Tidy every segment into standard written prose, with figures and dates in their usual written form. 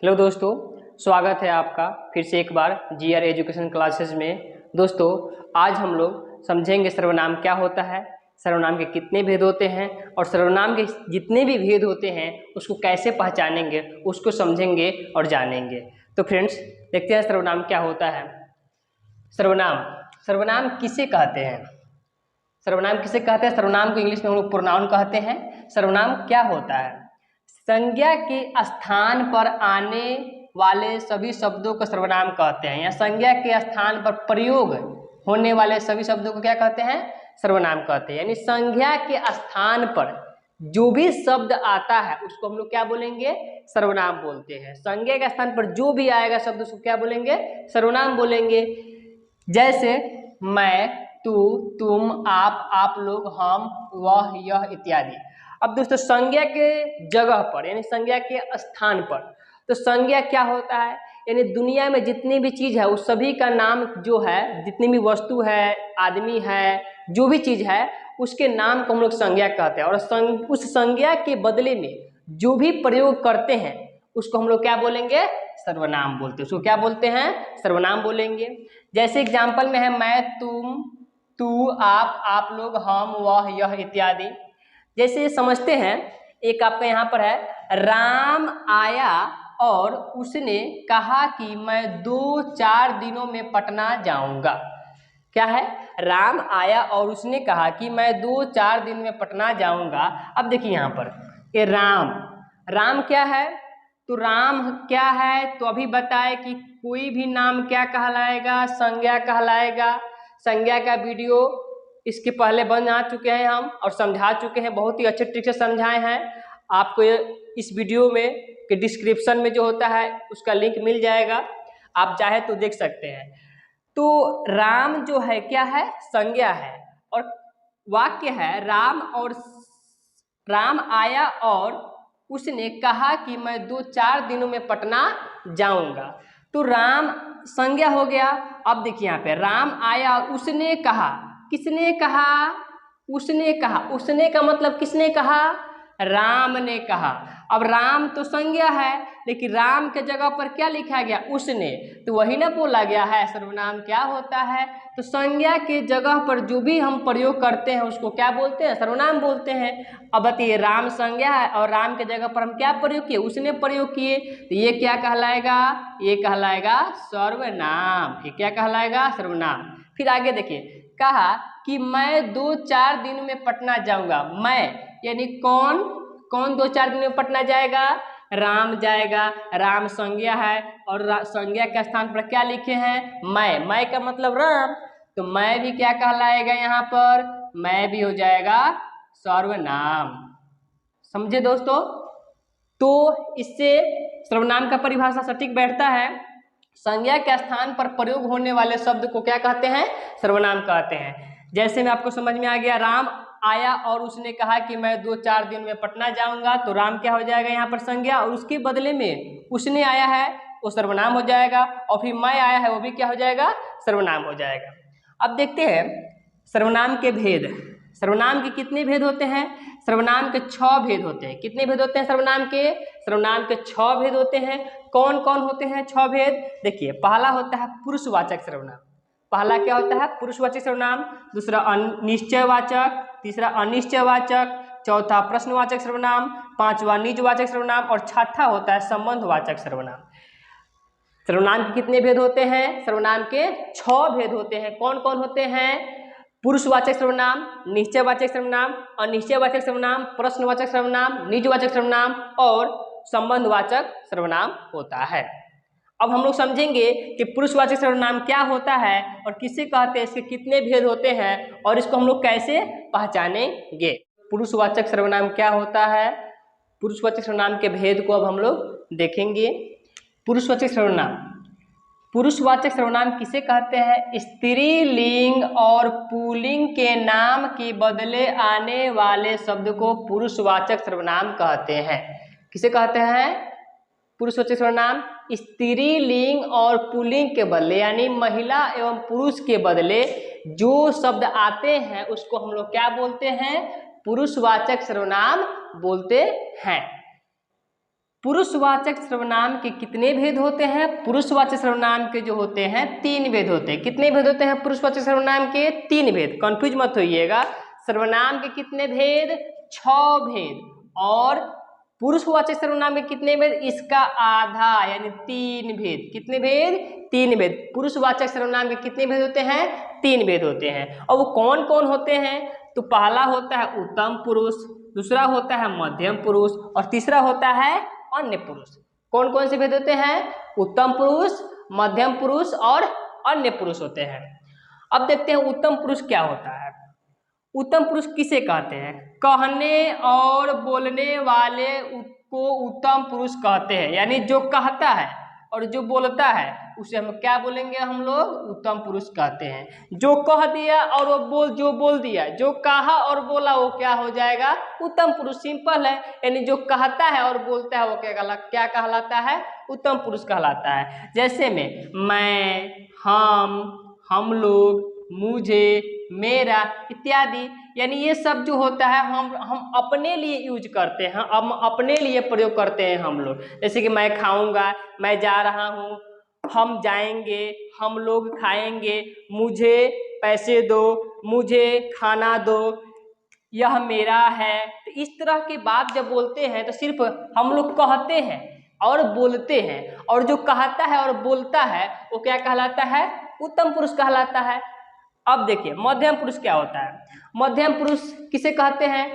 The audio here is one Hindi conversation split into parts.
हेलो दोस्तों, स्वागत है आपका फिर से एक बार जीआर एजुकेशन क्लासेस में। दोस्तों, आज हम लोग समझेंगे सर्वनाम क्या होता है, सर्वनाम के कितने भेद होते हैं और सर्वनाम के जितने भी भेद होते हैं उसको कैसे पहचानेंगे, उसको समझेंगे और जानेंगे। तो फ्रेंड्स, देखते हैं सर्वनाम क्या होता है। सर्वनाम सर्वनाम किसे कहते हैं? सर्वनाम किसे कहते हैं? सर्वनाम को इंग्लिश में हम लोग प्रोनाउन कहते हैं। सर्वनाम क्या होता है? संज्ञा के स्थान पर आने वाले सभी शब्दों को सर्वनाम कहते हैं, या संज्ञा के स्थान पर प्रयोग होने वाले सभी शब्दों को क्या कहते हैं? सर्वनाम कहते हैं। यानी संज्ञा के स्थान पर जो भी शब्द आता है उसको हम लोग क्या बोलेंगे? सर्वनाम बोलते हैं। संज्ञा के स्थान पर जो भी आएगा शब्द उसको क्या बोलेंगे? सर्वनाम बोलेंगे। जैसे मैं, तू, तुम, आप लोग, हम, वह, यह इत्यादि। अब दोस्तों, संज्ञा के जगह पर यानी संज्ञा के स्थान पर, तो संज्ञा क्या होता है? यानी दुनिया में जितनी भी चीज है उस सभी का नाम जो है, जितनी भी वस्तु है, आदमी है, जो भी चीज है उसके नाम को हम लोग संज्ञा कहते हैं। और उस संज्ञा के बदले में जो भी प्रयोग करते हैं उसको हम लोग क्या बोलेंगे? सर्वनाम बोलते हैं। उसको क्या बोलते हैं? सर्वनाम बोलेंगे। जैसे एग्जाम्पल में है मैं, तुम, तू, आप लोग, हम, वह, यह इत्यादि। जैसे समझते हैं, एक आपका यहाँ पर है, राम आया और उसने कहा कि मैं 2-4 दिनों में पटना जाऊंगा। क्या है? राम आया और उसने कहा कि मैं 2-4 दिन में पटना जाऊंगा। अब देखिए यहाँ पर ये राम, राम क्या है? तो राम क्या है तो अभी बताए कि कोई भी नाम क्या कहलाएगा? संज्ञा कहलाएगा। संज्ञा का वीडियो इसके पहले बना चुके हैं हम और समझा चुके हैं, बहुत ही अच्छे तरीके से समझाए हैं। आपको इस वीडियो में के डिस्क्रिप्शन में जो होता है उसका लिंक मिल जाएगा, आप चाहे तो देख सकते हैं। तो राम जो है क्या है? संज्ञा है। और वाक्य है राम आया और उसने कहा कि मैं 2-4 दिनों में पटना जाऊंगा। तो राम संज्ञा हो गया। अब देखिए यहाँ पे राम आया और उसने कहा। किसने कहा? उसने कहा। उसने का मतलब किसने कहा? राम ने कहा। अब राम तो संज्ञा है, लेकिन राम के जगह पर क्या लिखा गया? उसने। तो वही ना बोला गया है सर्वनाम क्या होता है। तो संज्ञा के जगह पर जो भी हम प्रयोग करते हैं उसको क्या बोलते हैं? सर्वनाम बोलते हैं। अब बताइए, राम संज्ञा है और राम के जगह पर हम क्या प्रयोग किए? उसने प्रयोग किए, तो ये क्या कहलाएगा? ये कहलाएगा सर्वनाम। ये क्या कहलाएगा? सर्वनाम। फिर आगे देखिए, कहा कि मैं 2-4 दिन में पटना जाऊंगा। मैं यानी कौन 2-4 दिन में पटना जाएगा? राम जाएगा। राम संज्ञा है और संज्ञा के स्थान पर क्या लिखे हैं? मैं का मतलब राम, तो मैं भी क्या कहलाएगा? यहाँ पर मैं भी हो जाएगा सर्वनाम। समझे दोस्तों? तो इससे सर्वनाम का परिभाषा सटीक बैठता है। संज्ञा के स्थान पर प्रयोग होने वाले शब्द को क्या कहते हैं? सर्वनाम कहते हैं। जैसे में आपको समझ में आ गया, राम आया और उसने कहा कि मैं 2-4 दिन में पटना जाऊंगा, तो राम क्या हो जाएगा यहाँ पर? संज्ञा। और उसके बदले में उसने आया है वो सर्वनाम हो जाएगा, और फिर मैं आया है वो भी क्या हो जाएगा? सर्वनाम हो जाएगा। अब देखते हैं सर्वनाम के भेद। सर्वनाम के कितने भेद होते हैं? सर्वनाम के 6 भेद होते हैं। कितने भेद होते हैं सर्वनाम के? सर्वनाम के 6 भेद होते हैं। कौन कौन होते हैं 6 भेद? देखिए, पहला होता है पुरुषवाचक सर्वनाम। पहला क्या होता है? पुरुषवाचक सर्वनाम। दूसरा निश्चयवाचक, तीसरा अनिश्चयवाचक, चौथा प्रश्नवाचक सर्वनाम, पांचवा निजवाचक सर्वनाम और छठा होता है संबंधवाचक सर्वनाम। सर्वनाम के कितने भेद होते हैं? सर्वनाम के 6 भेद होते हैं। कौन कौन होते हैं? पुरुषवाचक सर्वनाम, निश्चयवाचक सर्वनाम, अनिश्चयवाचक सर्वनाम, प्रश्नवाचक सर्वनाम, निजवाचक सर्वनाम और संबंधवाचक सर्वनाम होता है। अब हम लोग समझेंगे कि पुरुषवाचक सर्वनाम क्या होता है और किसे कहते हैं, इसके कितने भेद होते हैं और इसको हम लोग कैसे पहचानेंगे। पुरुषवाचक सर्वनाम क्या होता है, पुरुषवाचक सर्वनाम के भेद को अब हम लोग देखेंगे। पुरुषवाचक सर्वनाम, पुरुषवाचक सर्वनाम किसे कहते हैं? स्त्रीलिंग और पुल्लिंग के नाम के बदले आने वाले शब्द को पुरुषवाचक सर्वनाम कहते हैं। किसे कहते हैं? पुरुषवाचक सर्वनाम। स्त्रीलिंग और पुल्लिंग के बदले यानी महिला एवं पुरुष के बदले जो शब्द आते हैं उसको हम लोग क्या बोलते हैं? पुरुषवाचक सर्वनाम बोलते हैं। पुरुषवाचक सर्वनाम के कितने भेद होते हैं? पुरुषवाचक सर्वनाम के जो होते हैं 3 भेद होते हैं। कितने भेद होते हैं पुरुषवाचक सर्वनाम के? 3 भेद। कंफ्यूज मत होइएगा। सर्वनाम के कितने भेद? 6 भेद। और पुरुषवाचक सर्वनाम के कितने भेद? इसका आधा यानी 3 भेद। कितने भेद? 3 भेद। पुरुषवाचक सर्वनाम के कितने भेद होते हैं? 3 भेद होते हैं। और वो कौन कौन होते हैं? तो पहला होता है उत्तम पुरुष, दूसरा होता है मध्यम पुरुष और तीसरा होता है अन्य पुरुष। कौन कौन से भेद होते हैं? उत्तम पुरुष, मध्यम पुरुष और अन्य पुरुष होते हैं। अब देखते हैं उत्तम पुरुष क्या होता है। उत्तम पुरुष किसे कहते हैं? कहने और बोलने वाले को उत्तम पुरुष कहते हैं। यानी जो कहता है और जो बोलता है उसे हम क्या बोलेंगे? हम लोग उत्तम पुरुष कहते हैं। जो कह दिया और वो जो बोल दिया, जो कहा और बोला वो क्या हो जाएगा? उत्तम पुरुष। सिंपल है। यानी जो कहता है और बोलता है वो क्या कहलाता है? उत्तम पुरुष कहलाता है। जैसे में मैं, हम लोग, मुझे, मेरा इत्यादि, यानी ये सब जो होता है हम अपने लिए यूज करते हैं, हम अपने लिए प्रयोग करते हैं हम लोग। जैसे कि मैं खाऊंगा, मैं जा रहा हूँ, हम जाएंगे, हम लोग खाएंगे, मुझे पैसे दो, मुझे खाना दो, यह मेरा है। तो इस तरह की बात जब बोलते हैं तो सिर्फ हम लोग कहते हैं और बोलते हैं। और जो कहता है और बोलता है वो क्या कहलाता है? उत्तम पुरुष कहलाता है। अब देखिए मध्यम पुरुष क्या होता है। मध्यम पुरुष किसे कहते हैं?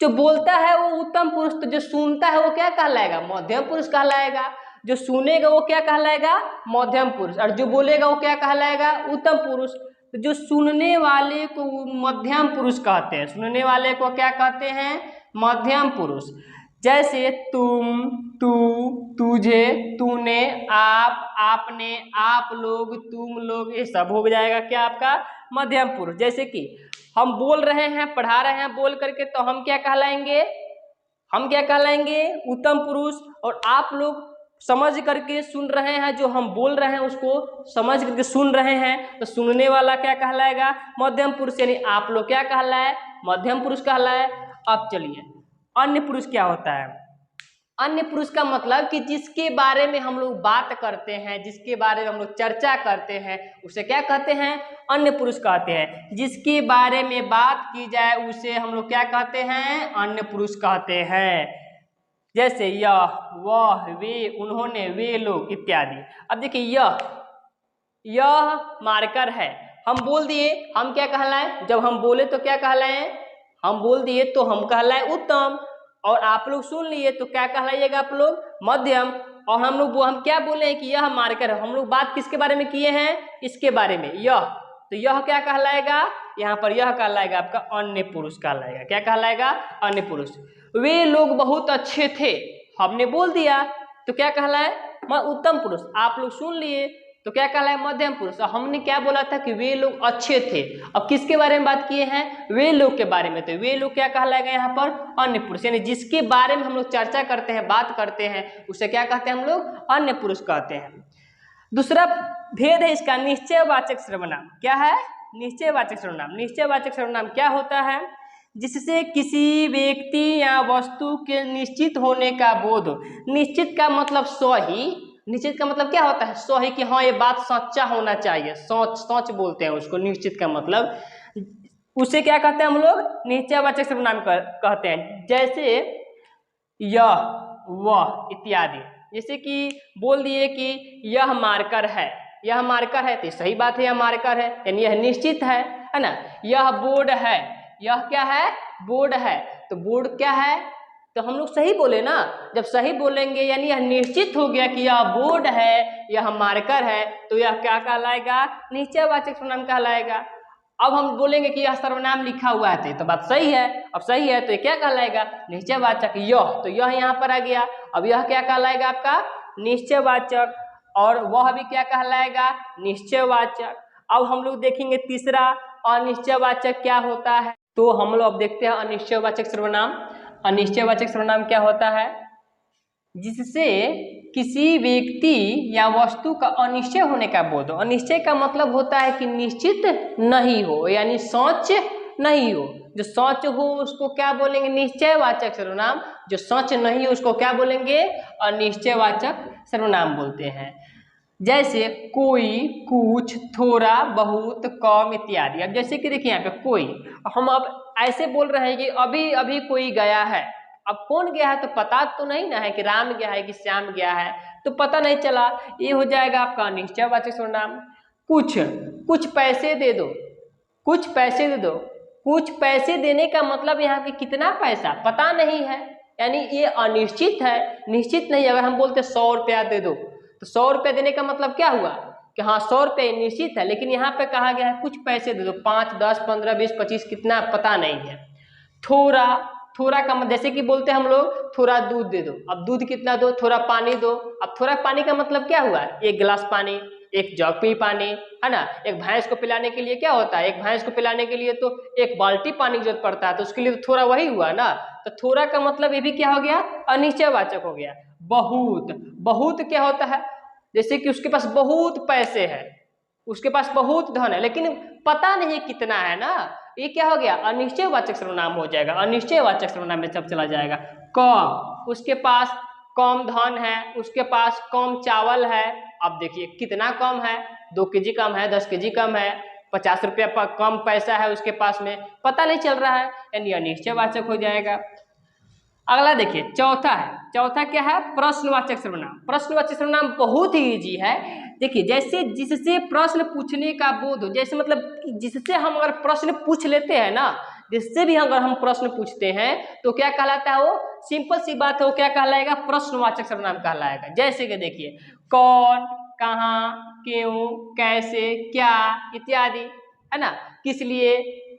जो बोलता है वो उत्तम पुरुष, तो जो सुनता है वो क्या कहलाएगा? मध्यम पुरुष कहलाएगा। जो सुनेगा वो क्या कहलाएगा? मध्यम पुरुष। और जो बोलेगा वो क्या कहलाएगा? उत्तम पुरुष। तो जो सुनने वाले को मध्यम पुरुष कहते हैं। सुनने वाले को क्या कहते हैं? मध्यम पुरुष। जैसे तुम, तू, तुझे, तूने, आप, आपने, आप लोग, तुम लोग, ये सब हो जाएगा क्या? आपका मध्यम पुरुष। जैसे कि हम बोल रहे हैं, पढ़ा रहे हैं बोल करके, तो हम क्या कहलाएंगे? हम क्या कहलाएंगे? उत्तम पुरुष। और आप लोग समझ करके सुन रहे हैं, जो हम बोल रहे हैं उसको समझ करके सुन रहे हैं, तो सुनने वाला क्या कहलाएगा? मध्यम पुरुष। यानी आप लोग क्या कहलाए? मध्यम पुरुष कहलाए। अब चलिए अन्य पुरुष क्या होता है। अन्य पुरुष का मतलब कि जिसके बारे में हम लोग बात करते हैं, जिसके बारे में हम लोग चर्चा करते हैं, उसे क्या कहते हैं? अन्य पुरुष कहते हैं। जिसके बारे में बात की जाए उसे हम लोग क्या कहते हैं? अन्य पुरुष कहते हैं। जैसे यह, वह, वे, उन्होंने, वे लोग इत्यादि। अब देखिए यह मार्कर है। हम बोल दिए, हम क्या कहलाए? जब हम बोले तो क्या कहलाए? हम बोल दिए तो हम कहलाए उत्तम। और आप लोग सुन लिए तो क्या कहलाइएगा आप लोग? मध्यम। और हम क्या बोले हैं कि यह मार्कर है। हम लोग बात किसके बारे में किए हैं? इसके बारे में, यह। तो यह क्या कहलाएगा? यहाँ पर यह कहलाएगा आपका अन्य पुरुष कहलाएगा। क्या कहलाएगा? अन्य पुरुष। वे लोग बहुत अच्छे थे, हमने बोल दिया तो क्या कहलाए? उत्तम पुरुष। आप लोग सुन लिए तो क्या कहलाए? मध्यम पुरुष। हमने क्या बोला था कि वे लोग अच्छे थे। अब किसके बारे में बात किए हैं? वे लोग के बारे में। तो वे लोग क्या कहलाएगा यहाँ पर? अन्य पुरुष। यानी जिसके बारे में हम लोग चर्चा करते हैं, बात करते हैं, उसे क्या कहते हैं हम लोग? अन्य पुरुष कहते हैं। दूसरा भेद है इसका निश्चयवाचक सर्वनाम। क्या है? निश्चयवाचक सर्वनाम। निश्चयवाचक सर्वनाम क्या होता है? जिससे किसी व्यक्ति या वस्तु के निश्चित होने का बोध। निश्चित का मतलब सही। निश्चित का मतलब क्या होता है? सही, कि हाँ ये बात सच्चा होना चाहिए। सच बोलते हैं उसको निश्चित का मतलब। उसे क्या कहते हैं हम लोग? निश्चयवाचक सर्वनाम कहते हैं। जैसे यह, वह इत्यादि। जैसे कि बोल दिए कि यह मार्कर है, यह मार्कर है, तो सही बात है, यह मार्कर है, यानी यह निश्चित है ना। यह बोर्ड है, यह क्या है? बोर्ड है। तो बोर्ड क्या है? तो हम लोग सही बोले ना। जब सही बोलेंगे यानी यह निश्चित हो गया कि यह बोर्ड है, यह मार्कर है, तो यह क्या कहलाएगा? निश्चयवाचक सर्वनाम कहलाएगा। अब हम बोलेंगे कि यह सर्वनाम लिखा हुआ है, तो बात सही है। अब सही है तो ये क्या कहलाएगा? निश्चयवाचक। यह, तो यह यहाँ पर आ गया। अब यह क्या कहलाएगा? आपका निश्चयवाचक। और वह भी क्या कहलाएगा? निश्चयवाचक। अब हम लोग देखेंगे तीसरा अनिश्चयवाचक क्या होता है। तो हम लोग अब देखते हैं अनिश्चयवाचक सर्वनाम। अनिश्चयवाचक सर्वनाम क्या होता है? जिससे किसी व्यक्ति या वस्तु का अनिश्चय होने का बोध हो। अनिश्चय का मतलब होता है कि निश्चित नहीं हो, यानी सच नहीं हो। जो सच हो उसको क्या बोलेंगे? निश्चयवाचक सर्वनाम। जो सच नहीं है उसको क्या बोलेंगे? अनिश्चयवाचक सर्वनाम बोलते हैं। जैसे कोई, कुछ, थोड़ा, बहुत, कम इत्यादि। अब जैसे कि देखिए यहाँ पे कोई, हम अब ऐसे बोल रहे हैं कि अभी अभी कोई गया है। अब कौन गया है तो पता तो नहीं ना है कि राम गया है कि श्याम गया है, तो पता नहीं चला, ये हो जाएगा आपका अनिश्चयवाचक सर्वनाम। कुछ, कुछ पैसे दे दो, कुछ पैसे दे दो। कुछ पैसे देने का मतलब यहाँ पे कितना पैसा पता नहीं है, यानी ये अनिश्चित है, निश्चित नहीं। अगर हम बोलते 100 रुपया दे दो तो 100 रुपया देने का मतलब क्या हुआ कि हाँ 100 रुपये निश्चित है, लेकिन यहाँ पे कहा गया है कुछ पैसे दे दो, 5, 10, 15, 20, 25 कितना पता नहीं है। थोड़ा, थोड़ा का मतलब जैसे कि बोलते हैं हम लोग थोड़ा दूध दे दो। अब दूध कितना दो? थोड़ा पानी दो। अब थोड़ा पानी का मतलब क्या हुआ? 1 गिलास पानी, 1 जग पे पानी, है ना। एक भैंस को पिलाने के लिए क्या होता है? एक भैंस को पिलाने के लिए तो 1 बाल्टी पानी की जरूरत पड़ता है, तो उसके लिए तो थोड़ा वही हुआ ना। तो थोड़ा का मतलब ये भी क्या हो गया? अनिश्चयवाचक हो गया। बहुत, बहुत क्या होता है? जैसे कि उसके पास बहुत पैसे है, उसके पास बहुत धन है, लेकिन पता नहीं कितना है ना, ये क्या हो गया? अनिश्चयवाचक सर्वनाम हो जाएगा, अनिश्चयवाचक सर्वनाम में सब चला जाएगा। कम, उसके पास कम धन है, उसके पास कम चावल है। अब देखिए कितना कम है, 2 केजी कम है, 10 केजी कम है, 50 रुपया कम पैसा है उसके पास में, पता नहीं चल रहा है, यानी अनिश्चयवाचक हो जाएगा। अगला देखिए चौथा है, चौथा क्या है? प्रश्नवाचक सर्वनाम। प्रश्नवाचक सर्वनाम बहुत ही इजी है। देखिए जैसे जिससे प्रश्न पूछने का बोध हो, जैसे मतलब जिससे हम अगर प्रश्न पूछ लेते हैं ना, जिससे भी अगर हम प्रश्न पूछते हैं तो क्या कहलाता है? वो सिंपल सी बात है, वो क्या कहलाएगा? प्रश्नवाचक सर्वनाम कहलाएगा। जैसे कि देखिए कौन, कहाँ, क्यों, कैसे, क्या इत्यादि, है ना। किस लिए,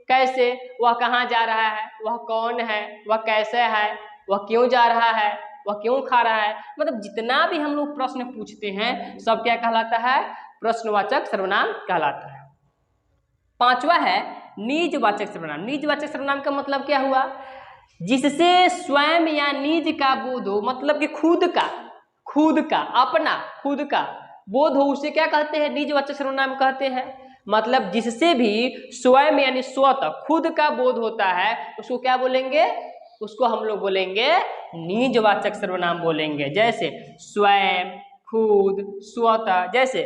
कैसे, वह कहाँ जा रहा है, वह कौन है, वह कैसे है, वह क्यों जा रहा है, वह क्यों खा रहा है, मतलब जितना भी हम लोग प्रश्न पूछते हैं सब क्या कहलाता है? प्रश्नवाचक सर्वनाम कहलाता है। पांचवा है निजवाचक सर्वनाम। निजवाचक सर्वनाम का मतलब क्या हुआ? जिससे स्वयं या निज का बोध हो, मतलब कि खुद का अपना खुद का बोध हो, उसे क्या कहते हैं? निजवाचक सर्वनाम कहते हैं। मतलब जिससे भी स्वयं यानी स्वतः खुद का बोध होता है उसको क्या बोलेंगे? उसको हम लोग बोलेंगे निजवाचक सर्वनाम बोलेंगे। जैसे स्वयं, खुद, स्वतः। जैसे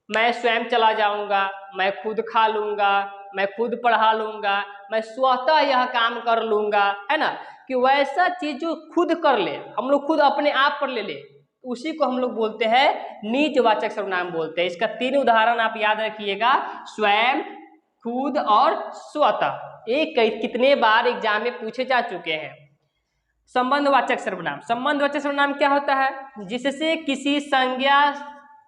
मैं स्वयं चला जाऊंगा, मैं खुद खा लूंगा, मैं खुद पढ़ा लूंगा, मैं स्वतः यह काम कर लूंगा, है ना। कि वैसा चीज जो खुद कर ले, हम लोग खुद अपने आप पर ले ले, उसी को हम लोग बोलते हैं निजवाचक सर्वनाम बोलते हैं। इसका 3 उदाहरण आप याद रखिएगा, स्वयं, खुद और स्वतः। एक कितने बार एग्जाम में पूछे जा चुके हैं। संबंधवाचक सर्वनाम। संबंधवाचक सर्वनाम क्या होता है? जिससे किसी संज्ञा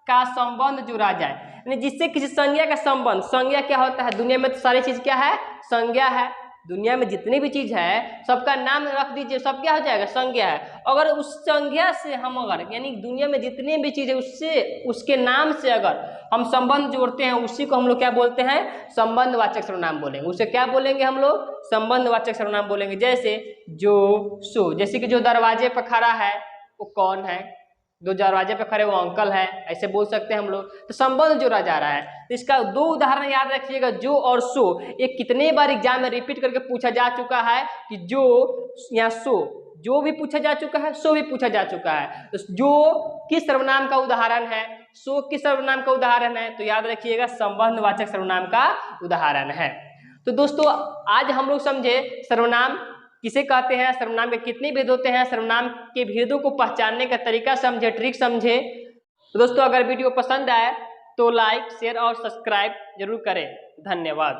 का संबंध जुड़ा जाए, यानी जिससे किसी संज्ञा का संबंध। संज्ञा क्या होता है? दुनिया में तो सारी चीज क्या है? संज्ञा है। दुनिया में जितनी भी चीज है सबका नाम रख दीजिए, सब क्या हो जाएगा? संज्ञा है। अगर उस संज्ञा से हम अगर यानी दुनिया में जितनी भी चीज है उससे, उसके नाम से अगर हम संबंध जोड़ते हैं, उसी को हम लोग क्या बोलते हैं? संबंधवाचक सर्वनाम बोलेंगे। उसे क्या बोलेंगे हम लोग? संबंधवाचक सर्वनाम बोलेंगे। जैसे जो, सो। जैसे कि जो दरवाजे पर खड़ा है वो कौन है? जो दरवाजे पे खड़े वो अंकल है, ऐसे बोल सकते हैं हम लोग। तो संबंध जोड़ा जा रहा है। तो इसका 2 उदाहरण याद रखिएगा, जो और सो। ये कितने बार एग्जाम में रिपीट करके पूछा जा चुका है कि जो या सो, जो भी पूछा जा चुका है, सो भी पूछा जा चुका है। तो जो किस सर्वनाम का उदाहरण है, सो किस सर्वनाम का उदाहरण है? तो याद रखिएगा संबंधवाचक सर्वनाम का उदाहरण है। तो दोस्तों आज हम लोग समझे सर्वनाम किसे कहते हैं, सर्वनाम के कितने भेद होते हैं, सर्वनाम के भेदों को पहचानने का तरीका समझे, ट्रिक समझे। तो दोस्तों अगर वीडियो पसंद आए तो लाइक, शेयर और सब्सक्राइब जरूर करें। धन्यवाद।